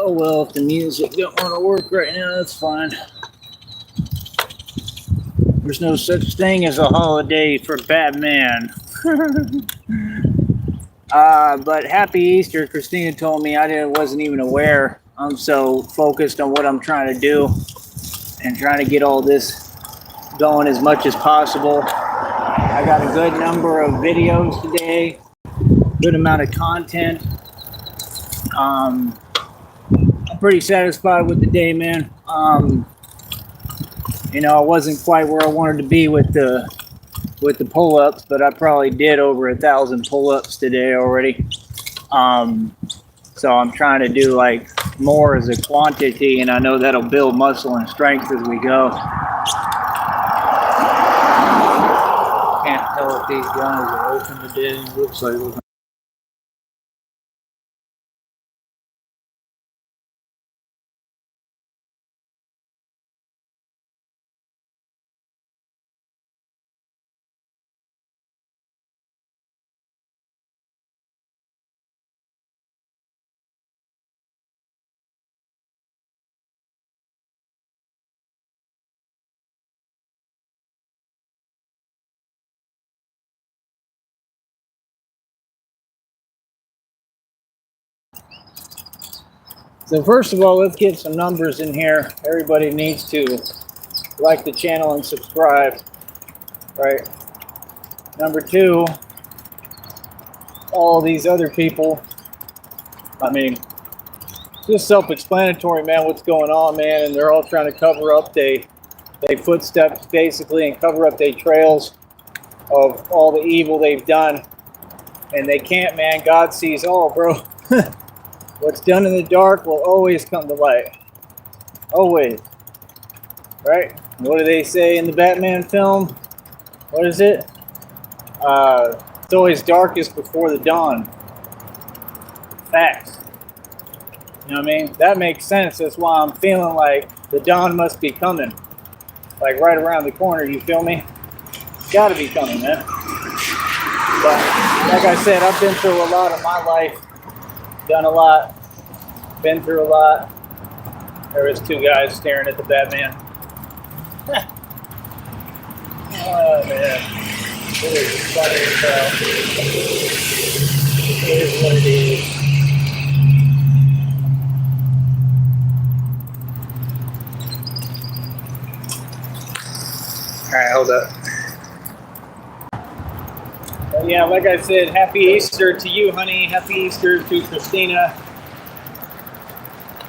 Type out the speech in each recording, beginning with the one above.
Oh well, if the music don't want to work right now, that's fine. There's no such thing as a holiday for Batman. But happy Easter. Christina told me wasn't even aware. I'm so focused on what I'm trying to do and trying to get all this going as much as possible. I got a good number of videos today, good amount of content. I'm pretty satisfied with the day, man. You know, I wasn't quite where I wanted to be with the pull-ups, but I probably did over 1,000 pull-ups today already. So I'm trying to do like more as a quantity, and I know that'll build muscle and strength as we go. Can't tell if these guys are open today. Looks like. So first of all, let's get some numbers in here. Everybody needs to like the channel and subscribe, right? Number two, all these other people, I mean, just self-explanatory, man, what's going on, man, and they're all trying to cover up their footsteps, basically, and cover up their trails of all the evil they've done, and they can't, man. God sees all, bro. What's done in the dark will always come to light. Always. Right? What do they say in the Batman film? What is it? It's always darkest before the dawn. Facts. You know what I mean? That makes sense. That's why I'm feeling like the dawn must be coming. Like right around the corner, you feel me? It's gotta be coming, man. But like I said, I've been through a lot of my life. Done a lot, been through a lot. There was two guys staring at the Batman. Oh man, it is funny as hell. It is what it is. All right, hold up. Well, yeah, like I said, happy Easter to you, honey. Happy Easter to Christina.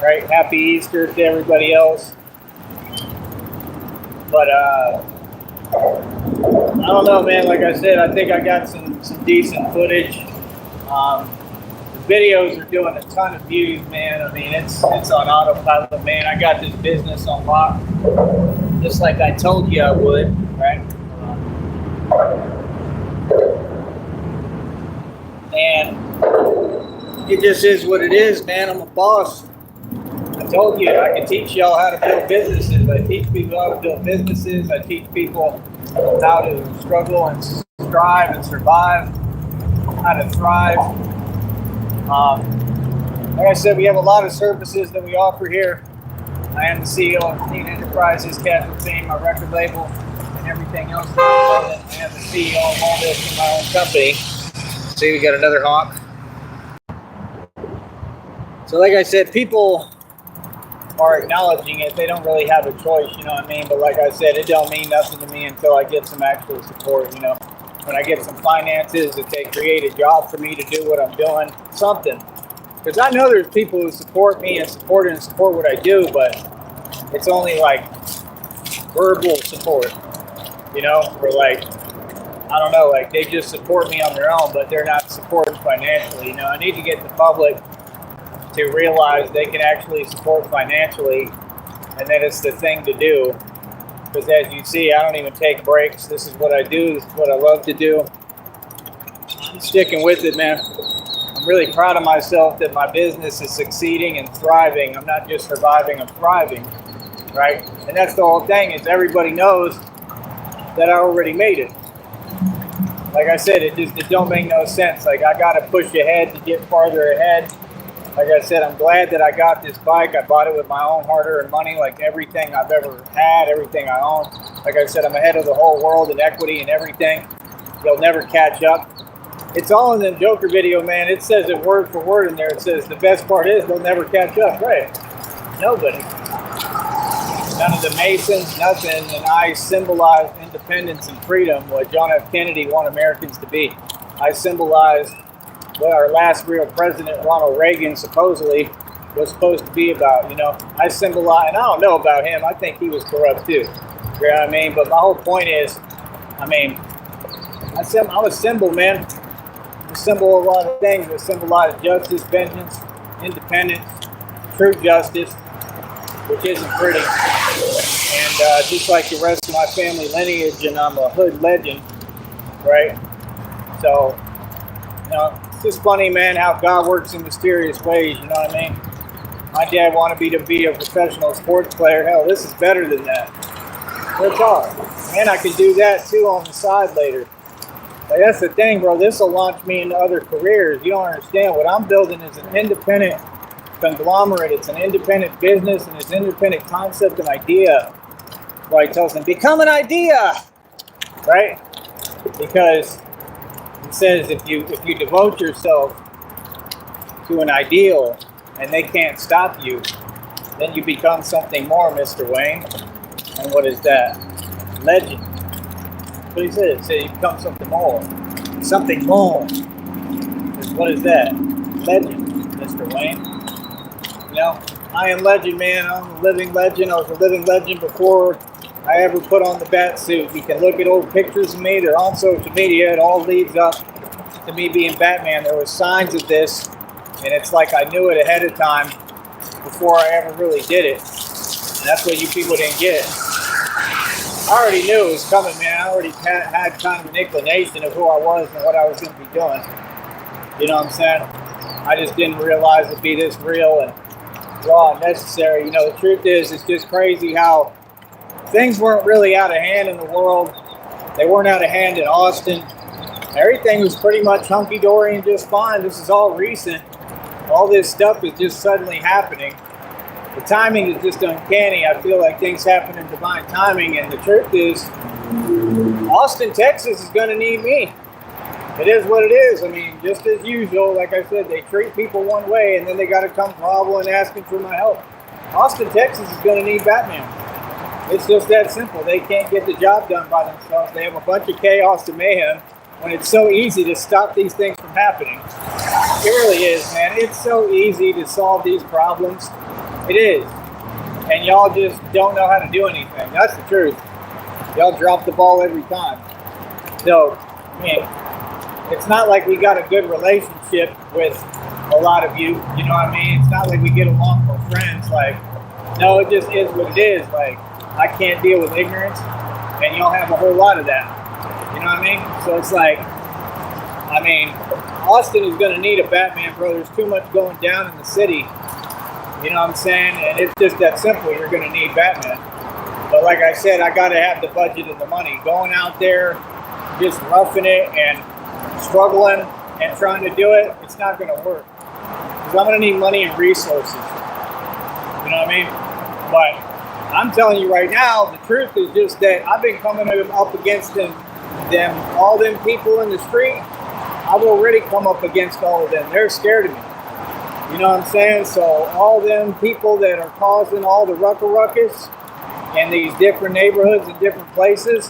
Right, happy Easter to everybody else. But I don't know, man. Like I said, I think I got some decent footage. The videos are doing a ton of views, man. I mean, it's on autopilot, man. I got this business on lock, just like I told you I would, right? And it just is what it is, man. I'm a boss. I told you I can teach y'all how to build businesses. I teach people how to build businesses. I teach people how to struggle and strive and survive, how to thrive. Like I said, we have a lot of services that we offer here. I am the CEO of Clean Enterprises, Catholic Fame, my record label, and everything else. I am the CEO of all this in my own company. See, we got another honk. So like I said, people are acknowledging it. They don't really have a choice, you know what I mean? But like I said, it don't mean nothing to me until I get some actual support, you know? When I get some finances, if they create a job for me to do what I'm doing, something. Because I know there's people who support me and support what I do, but it's only like verbal support, you know? Or like, I don't know, like they just support me on their own, but they're not supported financially. You know, I need to get the public to realize they can actually support financially, and that it's the thing to do. Because as you see, I don't even take breaks. This is what I do. This is what I love to do. I'm sticking with it, man. I'm really proud of myself that my business is succeeding and thriving. I'm not just surviving, I'm thriving, right? And that's the whole thing, is everybody knows that I already made it. Like I said, it don't make no sense. Like I gotta push ahead to get farther ahead. Like I said, I'm glad that I got this bike. I bought it with my own hard-earned money, like everything I've ever had, everything I own. Like I said, I'm ahead of the whole world in equity and everything. You'll never catch up. It's all in the Joker video, man. It says it word for word in there. It says the best part is they'll never catch up, right? Nobody. None of the Masons, nothing. And I symbolize independence and freedom, what John F. Kennedy wanted Americans to be. I symbolize what our last real president, Ronald Reagan, supposedly was supposed to be about. You know, I symbolize, and I don't know about him. I think he was corrupt too. You know what I mean? But my whole point is, I mean, I'm a symbol, man. A symbol of a lot of things that symbolize justice, vengeance, independence, true justice, which isn't pretty. And just like the rest of my family lineage, and I'm a hood legend, right? So, you know, it's just funny, man, how God works in mysterious ways, you know what I mean? My dad wanted me to be a professional sports player. Hell, this is better than that. That's all. Man, I can do that too on the side later. Like, that's the thing, bro. This will launch me into other careers. You don't understand. What I'm building is an independent conglomerate. It's an independent business, and it's an independent concept and idea. Why he tells them, become an idea, right? Because it says if you devote yourself to an ideal and they can't stop you, then you become something more, Mr. Wayne. And what is that? Legend. What he said, it said you become something more. Something more. What is that? Legend, Mr. Wayne. You know, I am legend, man. I'm a living legend. I was a living legend before I ever put on the bat suit. You can look at old pictures of me. They're on social media. It all leads up to me being Batman. There were signs of this, and it's like I knew it ahead of time before I ever really did it. And that's what you people didn't get. I already knew it was coming, man. I already had kind of an inclination of who I was and what I was going to be doing. You know what I'm saying? I just didn't realize it'd be this real and raw and necessary. You know, the truth is, it's just crazy how things weren't really out of hand in the world. They weren't out of hand in Austin. Everything was pretty much hunky-dory and just fine. This is all recent. All this stuff is just suddenly happening. The timing is just uncanny. I feel like things happen in divine timing, and the truth is, Austin, Texas is going to need me. It is what it is. I mean, just as usual, like I said, they treat people one way, and then they got to come groveling asking for my help. Austin, Texas is going to need Batman. It's just that simple. They can't get the job done by themselves. They have a bunch of chaos and mayhem when it's so easy to stop these things from happening. It really is, man. It's so easy to solve these problems. It is. And y'all just don't know how to do anything. That's the truth. Y'all drop the ball every time. So, I mean, it's not like we got a good relationship with a lot of you. You know what I mean? It's not like we get along for friends. Like, no, it just is what it is. Like, I can't deal with ignorance, and y'all have a whole lot of that. You know what I mean? So it's like, I mean, Austin is going to need a Batman, bro. There's too much going down in the city. You know what I'm saying? And it's just that simple. You're going to need Batman. But like I said, I got to have the budget and the money. Going out there, just roughing it and struggling and trying to do it, it's not going to work. Because I'm going to need money and resources. You know what I mean? But I'm telling you right now, the truth is just that I've been coming up against all them people in the street. I've already come up against all of them. They're scared of me. You know what I'm saying? So all them people that are causing all the ruckus in these different neighborhoods and different places,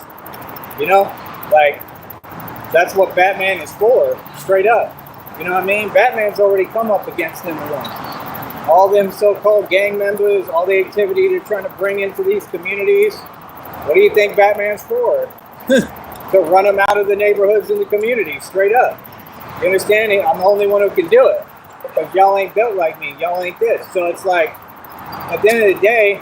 you know, like, that's what Batman is for, straight up. You know what I mean? Batman's already come up against them alone. All them so-called gang members, all the activity they're trying to bring into these communities. What do you think Batman's for? To run them out of the neighborhoods and the communities, straight up. You understand? I'm the only one who can do it. Because y'all ain't built like me. Y'all ain't this. So it's like, at the end of the day,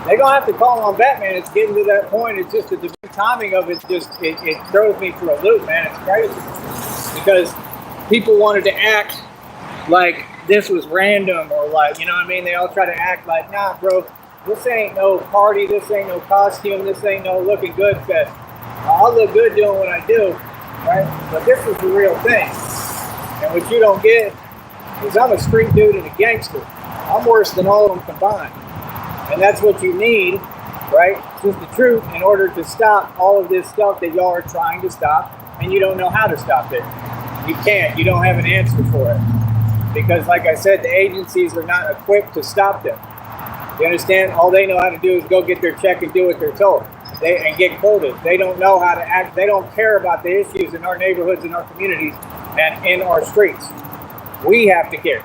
they're going to have to call on Batman. It's getting to that point. It's just the timing of it just, it throws me for a loop, man. It's crazy. Because people wanted to act like this was random, or like, you know what I mean? They all try to act like, nah, bro, this ain't no party. This ain't no costume. This ain't no looking good fest. I'll look good doing what I do, right? But this is the real thing. And what you don't get Because I'm a street dude and a gangster. I'm worse than all of them combined. And that's what you need, right? It's just the truth in order to stop all of this stuff that y'all are trying to stop, and you don't know how to stop it. You can't. You don't have an answer for it. Because like I said, the agencies are not equipped to stop them. You understand? All they know how to do is go get their check and do what they're told. And get quoted. They don't know how to act. They don't care about the issues in our neighborhoods, in our communities, and in our streets. We have to care.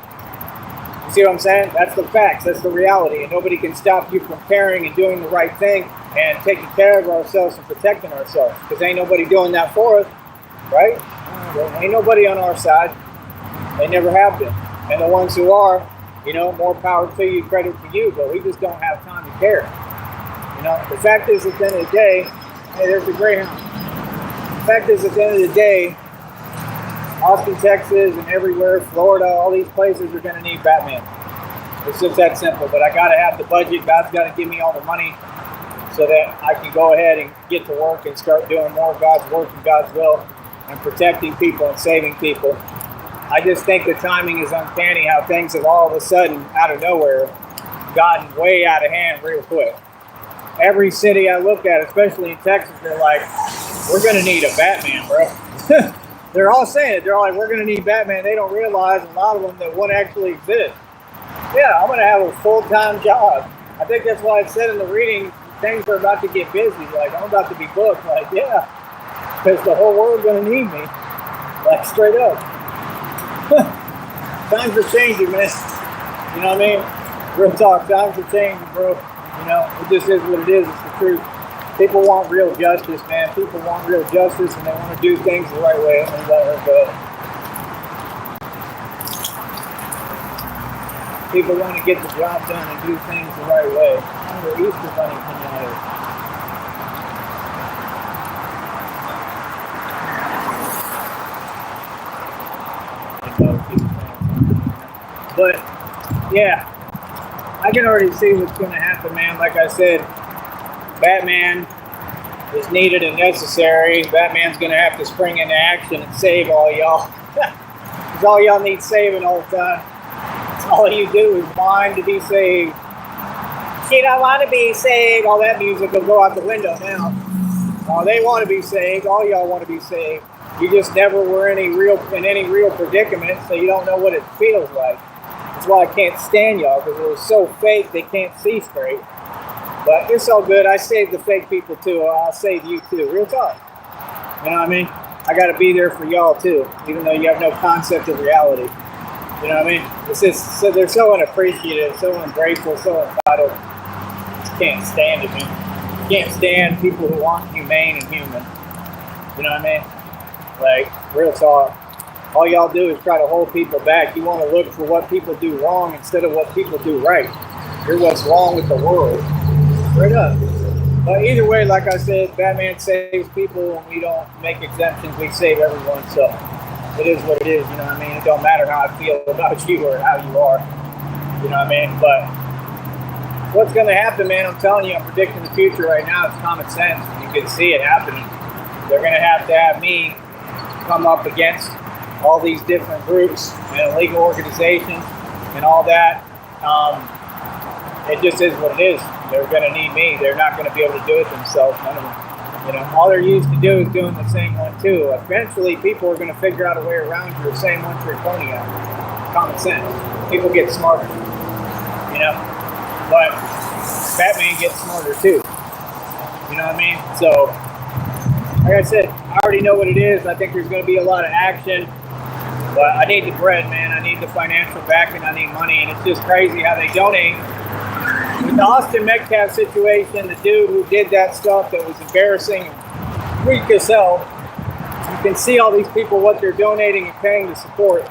You see what I'm saying? That's the facts. That's the reality. And nobody can stop you from caring and doing the right thing and taking care of ourselves and protecting ourselves. Because ain't nobody doing that for us, right? Ain't nobody on our side. They never have been. And the ones who are, more power to you, credit to you. But we just don't have time to care. The fact is, at the end of the day, hey, there's the Greyhound. The fact is, at the end of the day, Austin, Texas, and everywhere, Florida, all these places are going to need Batman. It's just that simple. But I got to have the budget. God's got to give me all the money so that I can go ahead and get to work and start doing more of God's work and God's will and protecting people and saving people. I just think the timing is uncanny how things have all of a sudden, out of nowhere, gotten way out of hand real quick. Every city I look at, especially in Texas, they're like, we're going to need a Batman, bro. They're all saying it. They're all like, we're going to need Batman. They don't realize, a lot of them, that one actually exists. Yeah, I'm going to have a full-time job. I think that's why it said in the reading, things are about to get busy. Like, I'm about to be booked. Like, yeah, because the whole world's going to need me. Like, straight up. Times are changing, man. You know what I mean? Real talk, times are changing, bro. It just is what it is. It's the truth. People want real justice, man. People want real justice, and they want to do things the right way. And let her go. People want to get the job done and do things the right way. I'm the Easter Bunny coming out of it. But yeah. I can already see what's going to happen, man. Like I said, Batman is needed and necessary. Batman's going to have to spring into action and save all y'all. Because all y'all need saving all the time. All you do is whine to be saved. She don't want to be saved. All that music will go out the window now. They want to be saved. All y'all want to be saved. You just never were in any real predicament, so you don't know what it feels like. That's why I can't stand y'all, because it was so fake they can't see straight. But it's all good. I saved the fake people too. I'll save you too. Real talk. You know what I mean? I got to be there for y'all too, even though you have no concept of reality. You know what I mean? It's just, so they're so unappreciative, so ungrateful, so entitled. Just can't stand it, man. Can't stand people who aren't humane and human. You know what I mean? Like, real talk. All y'all do is try to hold people back. You want to look for what people do wrong instead of what people do right. You're what's wrong with the world. Straight up. But either way, like I said, Batman saves people and we don't make exemptions. We save everyone. So it is what it is. You know what I mean? It don't matter how I feel about you or how you are. You know what I mean? But what's going to happen, man, I'm telling you, I'm predicting the future right now. It's common sense. You can see it happening. They're going to have me come up against all these different groups and legal organizations and all that. It just is what it is. They're going to need me. They're not going to be able to do it themselves. None of them. All they're used to do is doing the same one too. Eventually, people are going to figure out a way around the same ones you're pointing at. Common sense. People get smarter. But Batman gets smarter too. You know what I mean? So, like I said, I already know what it is. I think there's going to be a lot of action. But I need the bread, man. I need the financial backing. I need money. And it's just crazy how they donate. With the Austin Metcalf situation, the dude who did that stuff that was embarrassing and weak as hell, you can see all these people, what they're donating and paying to support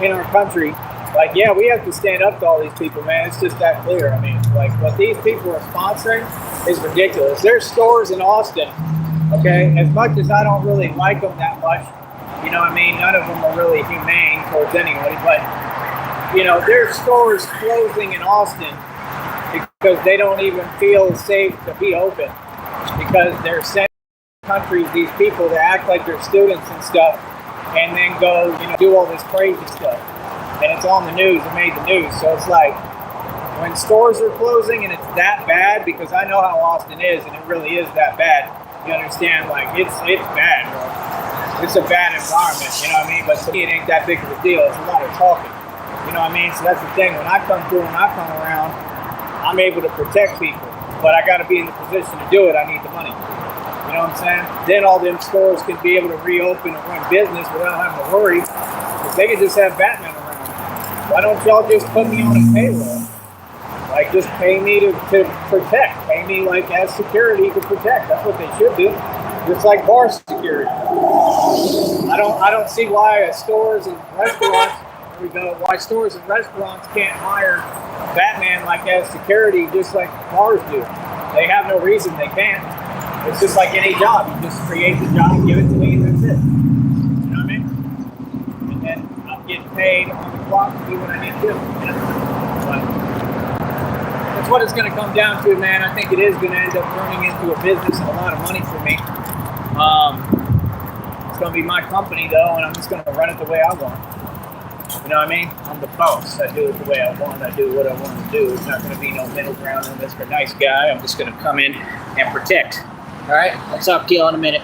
in our country. Like, yeah, we have to stand up to all these people, man. It's just that clear. I mean, like, what these people are sponsoring is ridiculous. There's stores in Austin, okay? As much as I don't really like them that much, you know what I mean? None of them are really humane towards anybody. But, there's stores closing in Austin because they don't even feel safe to be open. Because they're sending countries these people that act like they're students and stuff and then go, do all this crazy stuff. and it's on the news. It made the news. So it's like when stores are closing and it's that bad, because I know how Austin is, and it really is that bad. You understand? Like it's bad, bro. It's a bad environment. You know what I mean? But to me, it ain't that big of a deal. It's a lot of talking. You know what I mean? So that's the thing. When I come through and I come around, I'm able to protect people. But I got to be in the position to do it. I need the money. You know what I'm saying? Then all them stores can be able to reopen and run business without having to worry. If they could just have Batman around. Why don't y'all just put me on a payroll? Like, just pay me to protect. Pay me, like, as security to protect. That's what they should do. Just like bar security. I don't see why stores and restaurants, why stores and restaurants can't hire Batman, like, as security, just like bars do. They have no reason they can't. It's just like any job. You just create the job, give it to me, and that's it. You know what I mean? And then I'm getting paid on the clock to do what I need to do. You know? But that's what it's going to come down to, man. I think it is going to end up turning into a business and a lot of money for me. It's going to be my company, though, and I'm just going to run it the way I want. You know what I mean? I'm the boss. I do it the way I want. I do what I want to do. It's not going to be no middle ground on Mr. Nice Guy. I'm just going to come in and protect. All right? I'll talk to you in a minute.